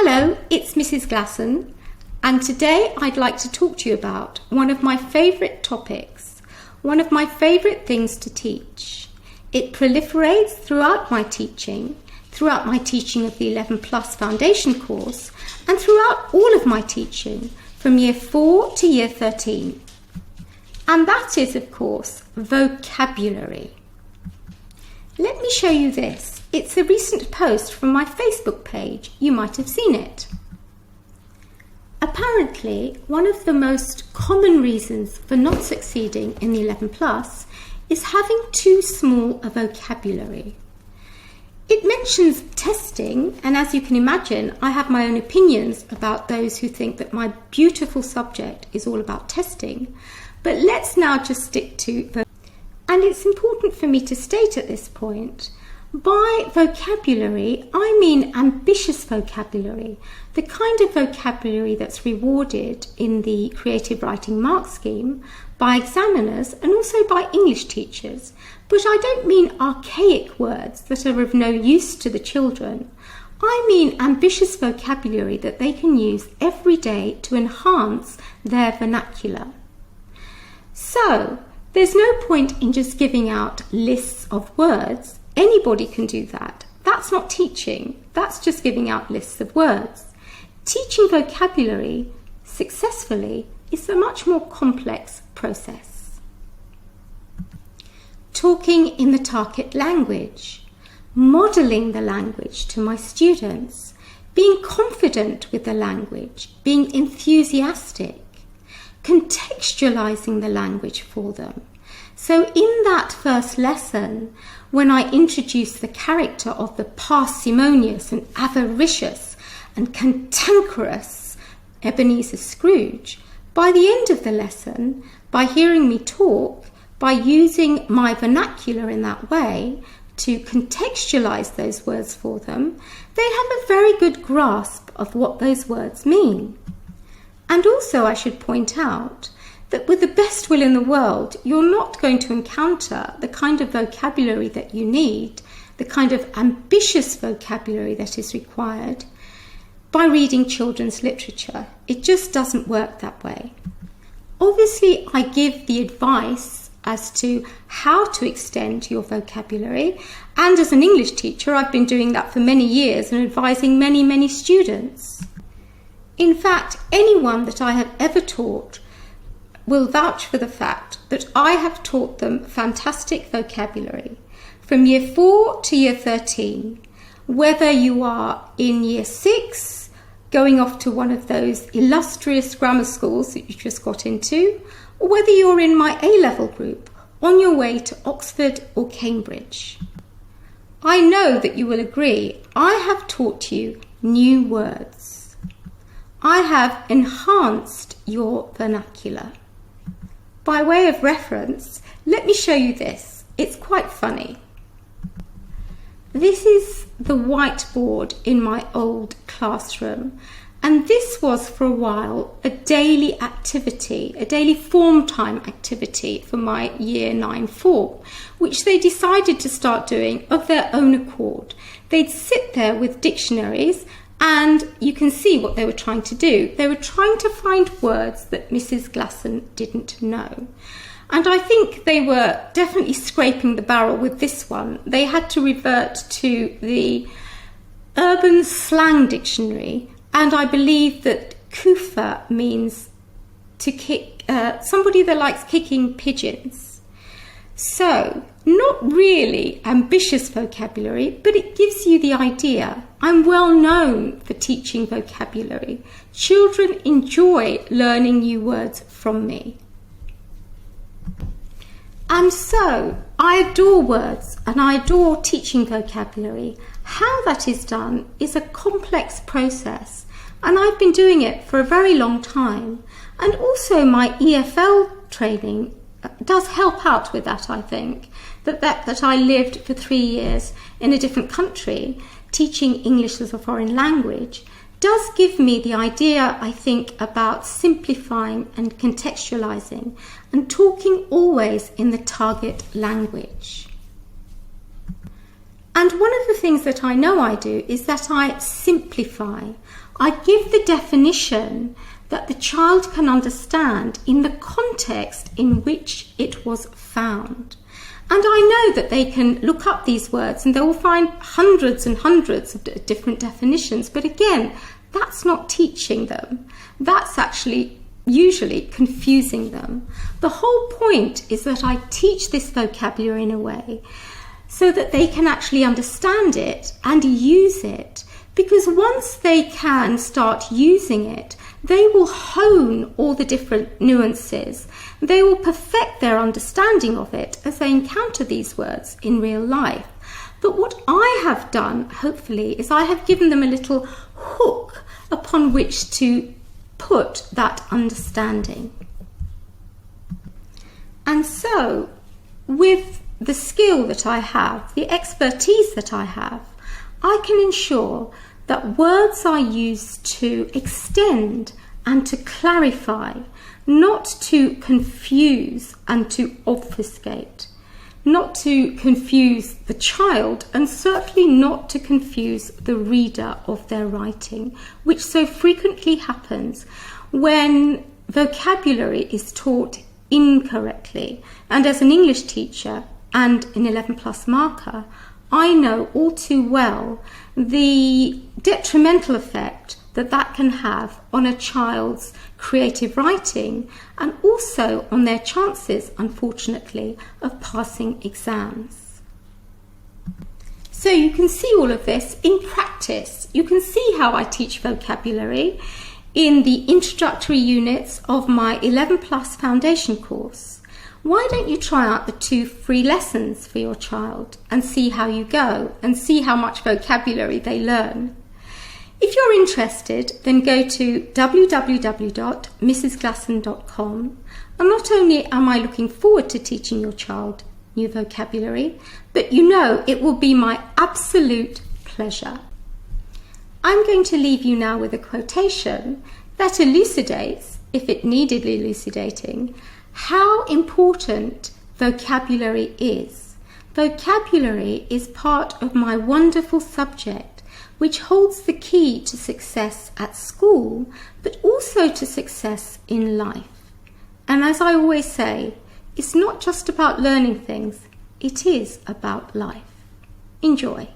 Hello, it's Mrs. Glasson, and today I'd like to talk to you about one of my favourite topics, one of my favourite things to teach. It proliferates throughout my teaching of the 11 Plus Foundation course, and throughout all of my teaching from Year 4 to Year 13. And that is, of course, vocabulary. Let me show you this. It's a recent post from my Facebook page. You might have seen it. Apparently, one of the most common reasons for not succeeding in the 11 Plus is having too small a vocabulary. It mentions testing, and as you can imagine, I have my own opinions about those who think that my beautiful subject is all about testing. But let's now just stick to vocabulary. And it's important for me to state at this point, by vocabulary, I mean ambitious vocabulary, the kind of vocabulary that's rewarded in the creative writing mark scheme by examiners and also by English teachers. But I don't mean archaic words that are of no use to the children. I mean ambitious vocabulary that they can use every day to enhance their vernacular. So, there's no point in just giving out lists of words. Anybody can do that. That's not teaching. That's just giving out lists of words. Teaching vocabulary successfully is a much more complex process. Talking in the target language, modelling the language to my students, being confident with the language, being enthusiastic, contextualising the language for them. So in that first lesson, when I introduced the character of the parsimonious and avaricious and cantankerous Ebenezer Scrooge, by the end of the lesson, by hearing me talk, by using my vernacular in that way to contextualise those words for them, they have a very good grasp of what those words mean. And also I should point out that with the best will in the world, you're not going to encounter the kind of vocabulary that you need, the kind of ambitious vocabulary that is required by reading children's literature. It just doesn't work that way. Obviously, I give the advice as to how to extend your vocabulary, and as an English teacher, I've been doing that for many years and advising many, many students. In fact, anyone that I have ever taught will vouch for the fact that I have taught them fantastic vocabulary from Year 4 to Year 13, whether you are in Year 6, going off to one of those illustrious grammar schools that you just got into, or whether you're in my A-level group on your way to Oxford or Cambridge. I know that you will agree I have taught you new words. I have enhanced your vernacular. By way of reference, let me show you this. It's quite funny. This is the whiteboard in my old classroom, and this was for a while a daily activity, a daily form time activity for my Year 9-4, which they decided to start doing of their own accord. They'd sit there with dictionaries, and you can see what they were trying to do. They were trying to find words that Mrs. Glasson didn't know. And I think they were definitely scraping the barrel with this one. They had to revert to the Urban Slang Dictionary, and I believe that kufa means to kick, somebody that likes kicking pigeons. So, not really ambitious vocabulary, but it gives you the idea. I'm well known for teaching vocabulary. Children enjoy learning new words from me. And so, I adore words and I adore teaching vocabulary. How that is done is a complex process, and I've been doing it for a very long time. And also my EFL training does help out with that, I think. That I lived for 3 years in a different country, teaching English as a foreign language, does give me the idea, I think, about simplifying and contextualizing and talking always in the target language. And one of the things that I know I do is that I simplify. I give the definition that the child can understand in the context in which it was found. And I know that they can look up these words and they will find hundreds and hundreds of different definitions. But again, that's not teaching them. That's actually usually confusing them. The whole point is that I teach this vocabulary in a way so that they can actually understand it and use it. Because once they can start using it, they will hone all the different nuances. They will perfect their understanding of it as they encounter these words in real life. But what I have done, hopefully, is I have given them a little hook upon which to put that understanding. And so, with the skill that I have, the expertise that I have, I can ensure that words are used to extend and to clarify, not to confuse and to obfuscate, not to confuse the child, and certainly not to confuse the reader of their writing, which so frequently happens when vocabulary is taught incorrectly. And as an English teacher and an 11+ marker, I know all too well the detrimental effect that can have on a child's creative writing and also on their chances, unfortunately, of passing exams. So you can see all of this in practice. You can see how I teach vocabulary in the introductory units of my 11+ foundation course. Why don't you try out the 2 free lessons for your child and see how you go and see how much vocabulary they learn? If you're interested, then go to www.mrsglasson.com, and not only am I looking forward to teaching your child new vocabulary, but you know it will be my absolute pleasure. I'm going to leave you now with a quotation that elucidates, if it needed elucidating, how important vocabulary is. Vocabulary is part of my wonderful subject, which holds the key to success at school, but also to success in life. And as I always say, it's not just about learning things, it is about life. Enjoy.